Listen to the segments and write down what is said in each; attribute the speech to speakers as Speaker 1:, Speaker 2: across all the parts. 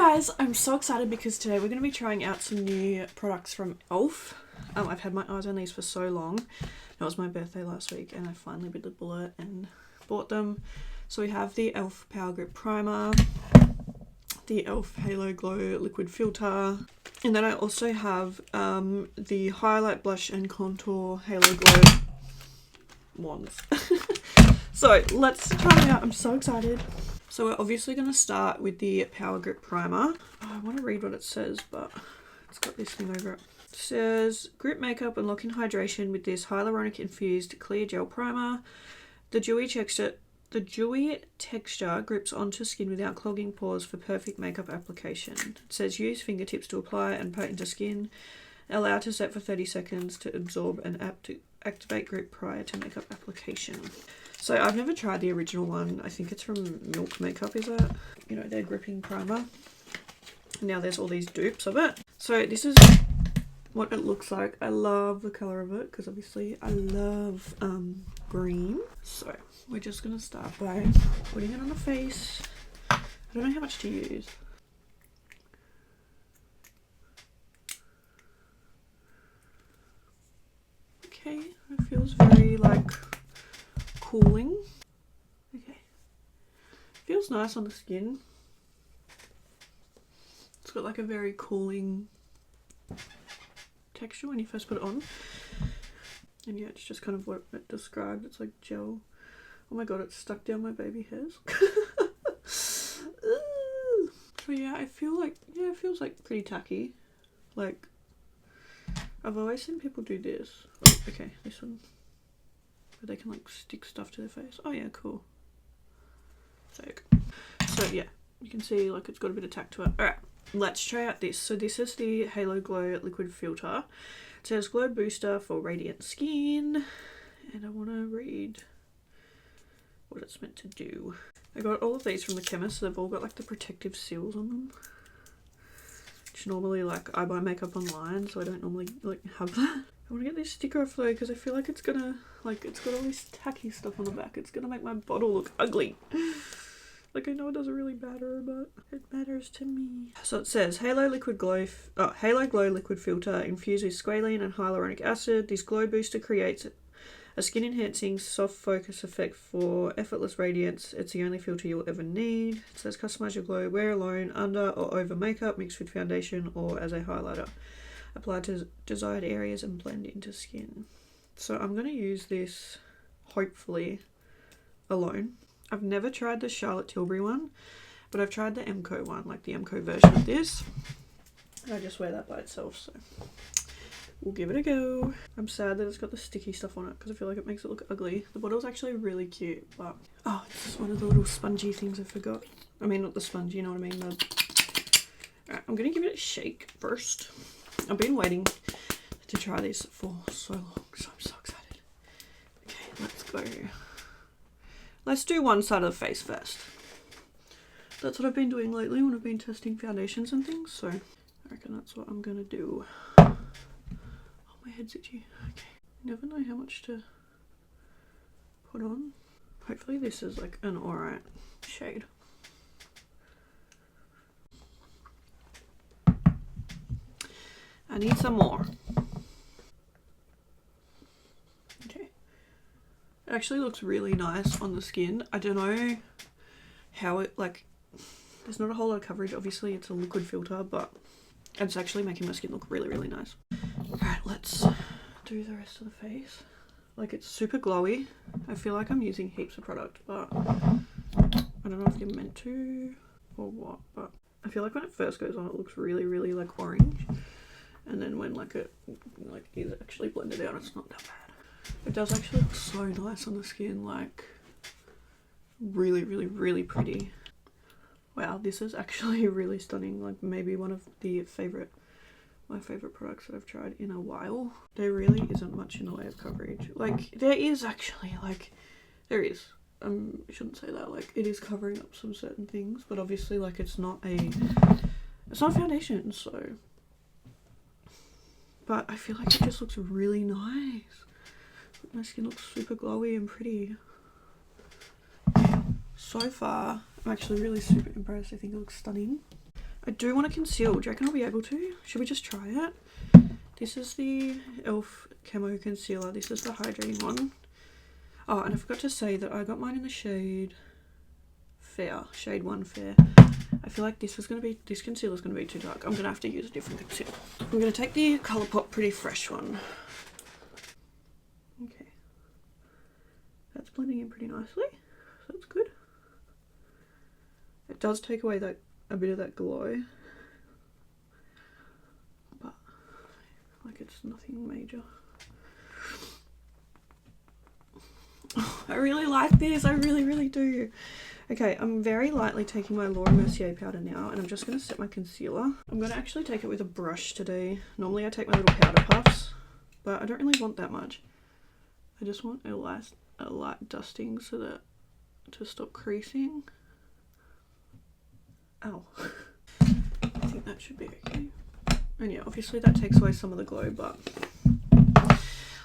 Speaker 1: guys, I'm so excited because today we're going to be trying out some new products from e.l.f. I've had my eyes on these for so long. It was my birthday last week and I finally bit the bullet and bought them. So we have the e.l.f. Power Grip Primer, the e.l.f. Halo Glow Liquid Filter, and then I also have the Highlight Blush and Contour Halo Glow wands. So let's try them out. I'm so excited. So we're obviously going to start with the Power Grip Primer. I want to read what it says, but it's got this thing over it. It says, grip makeup and lock in hydration with this hyaluronic infused clear gel primer. The dewy texture grips onto skin without clogging pores for perfect makeup application. It says use fingertips to apply and pat into skin. Allow to set for 30 seconds to absorb and activate grip prior to makeup application. So I've never tried the original one. I think it's from Milk Makeup, is it? You know, their gripping primer. And now there's all these dupes of it. So this is what it looks like. I love the colour of it because obviously I love green. So we're just going to start by putting it on the face. I don't know how much to use. Okay, it feels very like cooling. Okay, feels nice on the skin. It's got like a very cooling texture when you first put it on, and yeah, it's just kind of what it described. It's like gel. Oh my god, it's stuck down my baby hairs. So yeah, I feel like, yeah, it feels like pretty tacky. Like, I've always seen people do this. Oh, okay, this one. Where they can like stick stuff to their face. Oh yeah, cool. Sick. So yeah, you can see like it's got a bit of tack to it. Alright, let's try out this. So this is the Halo Glow Liquid Filter. It says Glow Booster for Radiant Skin. And I want to read what it's meant to do. I got all of these from the chemist, so they've all got like the protective seals on them. Which normally, like, I buy makeup online, so I don't normally like have that. I want to get this sticker off though, because I feel like it's gonna, like, it's got all this tacky stuff on the back. It's gonna make my bottle look ugly. Like, I know it doesn't really matter, but it matters to me. So it says, Halo Glow Liquid Filter infused with squalene and hyaluronic acid. This glow booster creates a skin-enhancing soft focus effect for effortless radiance. It's the only filter you'll ever need. It says, customize your glow, wear alone, under or over makeup, mixed with foundation or as a highlighter. Apply to desired areas and blend into skin. So I'm going to use this, hopefully, alone. I've never tried the Charlotte Tilbury one, but I've tried the Emco one, like the Emco version of this. And I just wear that by itself, so we'll give it a go. I'm sad that it's got the sticky stuff on it because I feel like it makes it look ugly. The bottle's actually really cute, but oh, it's just one of the little spongy things I forgot. I mean, not the sponge, you know what I mean? Alright, I'm going to give it a shake first. I've been waiting to try this for so long, so I'm so excited. Okay, let's go. Let's do one side of the face first. That's what I've been doing lately when I've been testing foundations and things, so I reckon that's what I'm going to do. Oh, my head's itchy. Okay, never know how much to put on. Hopefully this is like an alright shade. I need some more. Okay. It actually looks really nice on the skin. I don't know how it, like, there's not a whole lot of coverage. Obviously it's a liquid filter, but it's actually making my skin look really, really nice. Alright, let's do the rest of the face. Like, it's super glowy. I feel like I'm using heaps of product, but I don't know if you're meant to or what, but I feel like when it first goes on it looks really, really like orange. And then when like it like is actually blended out, it's not that bad. It does actually look so nice on the skin, like really, really, really pretty. Wow, this is actually really stunning. Like maybe one of my favorite products that I've tried in a while. There really isn't much in the way of coverage. Like there is actually, like there is. I shouldn't say that. Like it is covering up some certain things, but obviously like it's not foundation, so. But I feel like it just looks really nice. My skin looks super glowy and pretty. So far, I'm actually really super impressed. I think it looks stunning. I do want to conceal. Do you reckon I'll be able to? Should we just try it? This is the e.l.f. Camo Concealer. This is the hydrating one. Oh, and I forgot to say that I got mine in the shade Fair. Shade 1 Fair. I feel like this concealer's going to be too dark. I'm going to have to use a different concealer. I'm going to take the Colourpop Pretty Fresh one. Okay. That's blending in pretty nicely. So that's good. It does take away a bit of that glow. But like it's nothing major. Oh, I really like this. I really, really do. Okay, I'm very lightly taking my Laura Mercier powder now, and I'm just going to set my concealer. I'm going to actually take it with a brush today. Normally I take my little powder puffs, but I don't really want that much. I just want a light dusting so that to stop creasing. Ow. I think that should be okay. And yeah, obviously that takes away some of the glow, but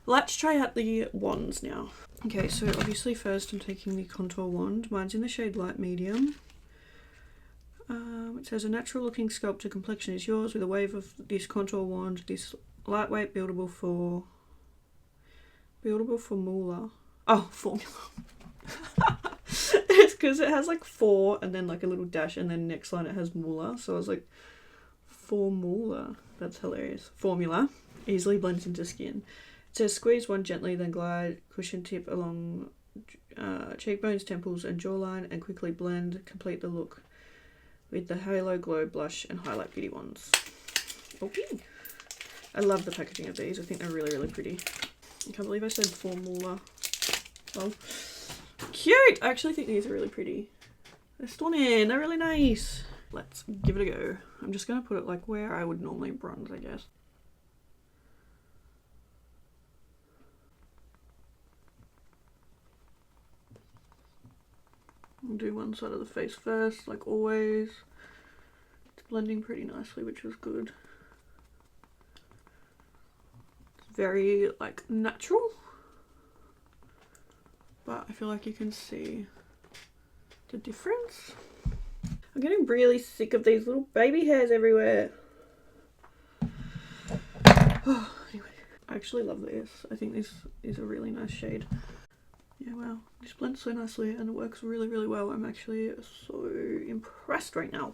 Speaker 1: let's try out the wands now. Okay, so obviously first I'm taking the contour wand. Mine's in the shade Light Medium. It says a natural looking sculpture complexion is yours with a wave of this contour wand. This lightweight buildable formula. Oh, formula. It's because it has like 4 and then like a little dash and then next line it has Moolah. So I was like, formula. That's hilarious. Formula. Easily blends into skin. It says squeeze one gently, then glide cushion tip along cheekbones, temples and jawline and quickly blend. Complete the look with the Halo Glow Blush and Highlight Beauty Wands. Okay. I love the packaging of these. I think they're really, really pretty. I can't believe I said formula. Oh, cute! I actually think these are really pretty. They're stunning. They're really nice. Let's give it a go. I'm just going to put it like where I would normally bronze, I guess. I'll do one side of the face first, like always. It's blending pretty nicely, which is good. It's very, like, natural. But I feel like you can see the difference. I'm getting really sick of these little baby hairs everywhere. Oh, anyway, I actually love this. I think this is a really nice shade. Yeah, wow, this blends so nicely and it works really, really well. I'm actually so impressed right now.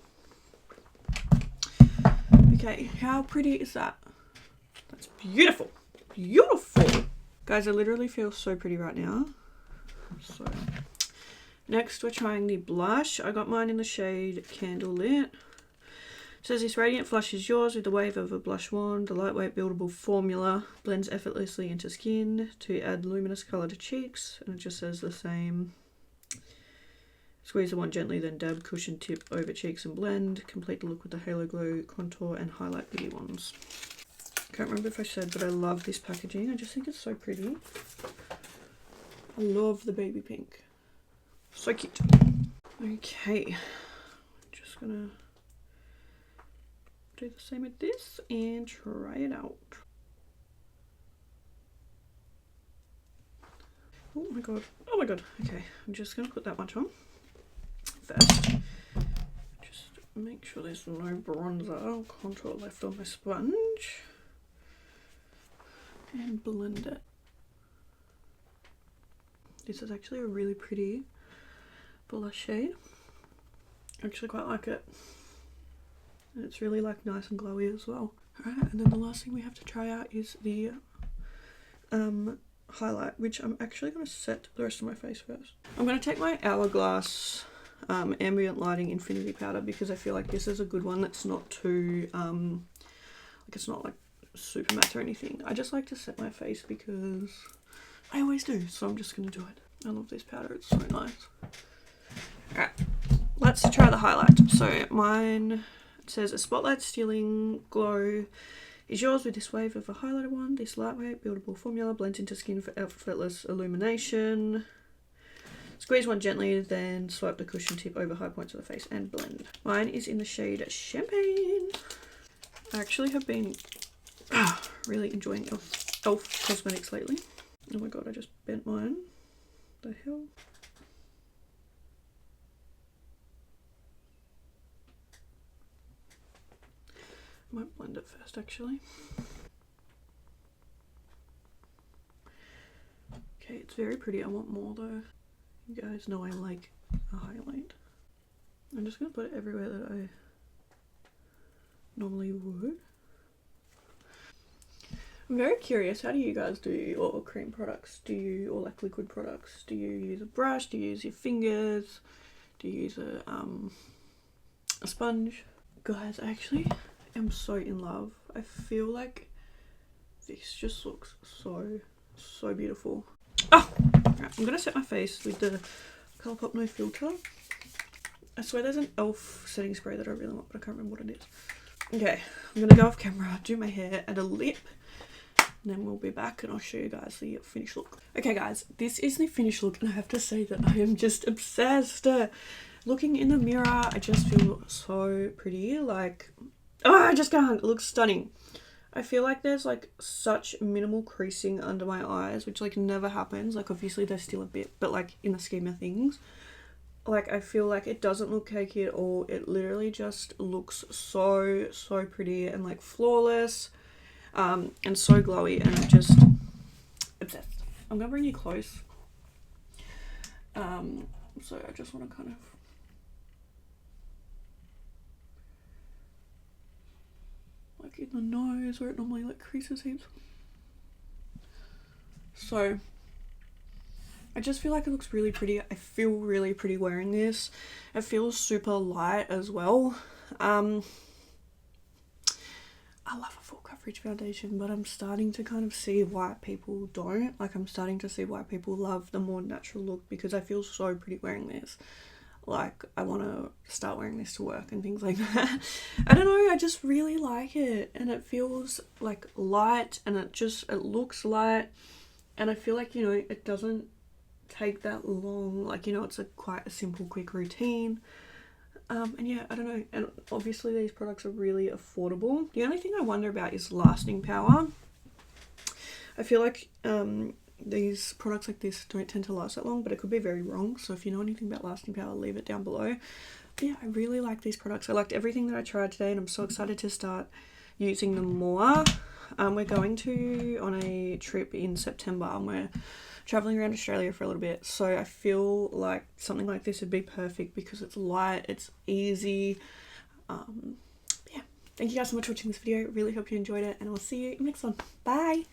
Speaker 1: Okay, how pretty is that? That's beautiful. Beautiful. Guys, I literally feel so pretty right now. So, next we're trying the blush. I got mine in the shade Candlelit. It says this radiant flush is yours with the wave of a blush wand. The lightweight buildable formula blends effortlessly into skin to add luminous colour to cheeks. And it just says the same. Squeeze the wand gently, then dab cushion tip over cheeks and blend. Complete the look with the Halo Glow Contour and Highlight Beauty Wands. Can't remember if I said, but I love this packaging. I just think it's so pretty. I love the baby pink. So cute. Okay. Just gonna do the same with this and try it out. Oh my god. Oh my god. Okay, I'm just gonna put that much on first. Just make sure there's no bronzer contour left on my sponge. And blend it. This is actually a really pretty blush shade. I actually quite like it. And it's really like nice and glowy as well. Alright, and then the last thing we have to try out is the highlight, which I'm actually going to set the rest of my face first. I'm going to take my Hourglass Ambient Lighting Infinity Powder because I feel like this is a good one that's not too, like it's not like super matte or anything. I just like to set my face because I always do, so I'm just going to do it. I love this powder, it's so nice. Alright, let's try the highlight. So mine, it says a spotlight stealing glow is yours with this wave of a highlighter wand. This lightweight buildable formula blends into skin for effortless illumination. Squeeze one gently, then swipe the cushion tip over high points of the face and blend. Mine is in the shade Champagne. I actually have been really enjoying e.l.f. cosmetics lately. Oh my god, I just bent mine. The hell? Might blend it first actually. Okay, it's very pretty. I want more though. You guys know I like a highlight. I'm just gonna put it everywhere that I normally would. I'm very curious, how do you guys do your cream products? Or like liquid products? Do you use a brush? Do you use your fingers? Do you use a sponge? Guys, I actually am so in love. I feel like this just looks so beautiful. Oh! Right, I'm gonna set my face with the Colourpop No Filter. I swear there's an e.l.f. setting spray that I really want, but I can't remember what it is. Okay, I'm gonna go off camera, do my hair and a lip, and then we'll be back and I'll show you guys the finished look. Okay guys, this is the finished look and I have to say that I am just obsessed. Looking in the mirror, I just feel so pretty. Like, oh, I just can't. It looks stunning. I feel like there's like such minimal creasing under my eyes, which like never happens. Like obviously there's still a bit, but like in the scheme of things, like I feel like it doesn't look cakey at all. It literally just looks so pretty and like flawless, and so glowy, and I'm just obsessed. I'm gonna bring you close. So I just want to kind of like in the nose where it normally like creases heaps. So I just feel like it looks really pretty. I feel really pretty wearing this. It feels super light as well. I love a full coverage foundation, but I'm starting to kind of see why people don't. Like I'm starting to see why people love the more natural look, because I feel so pretty wearing this. Like I want to start wearing this to work and things like that. I don't know, I just really like it, and it feels like light, and it looks light, and I feel like, you know, it doesn't take that long. Like, you know, it's quite a simple quick routine. And yeah, I don't know, and obviously these products are really affordable. The only thing I wonder about is lasting power. I feel like these products like this don't tend to last that long, but it could be very wrong. So if you know anything about lasting power, leave it down below. But yeah, I really like these products. I liked everything that I tried today, and I'm so excited to start using them more. We're going on a trip in September, and we're traveling around Australia for a little bit, so I feel like something like this would be perfect because it's light, it's easy. Yeah, thank you guys so much for watching this video. Really hope you enjoyed it, and I'll see you in the next one. Bye.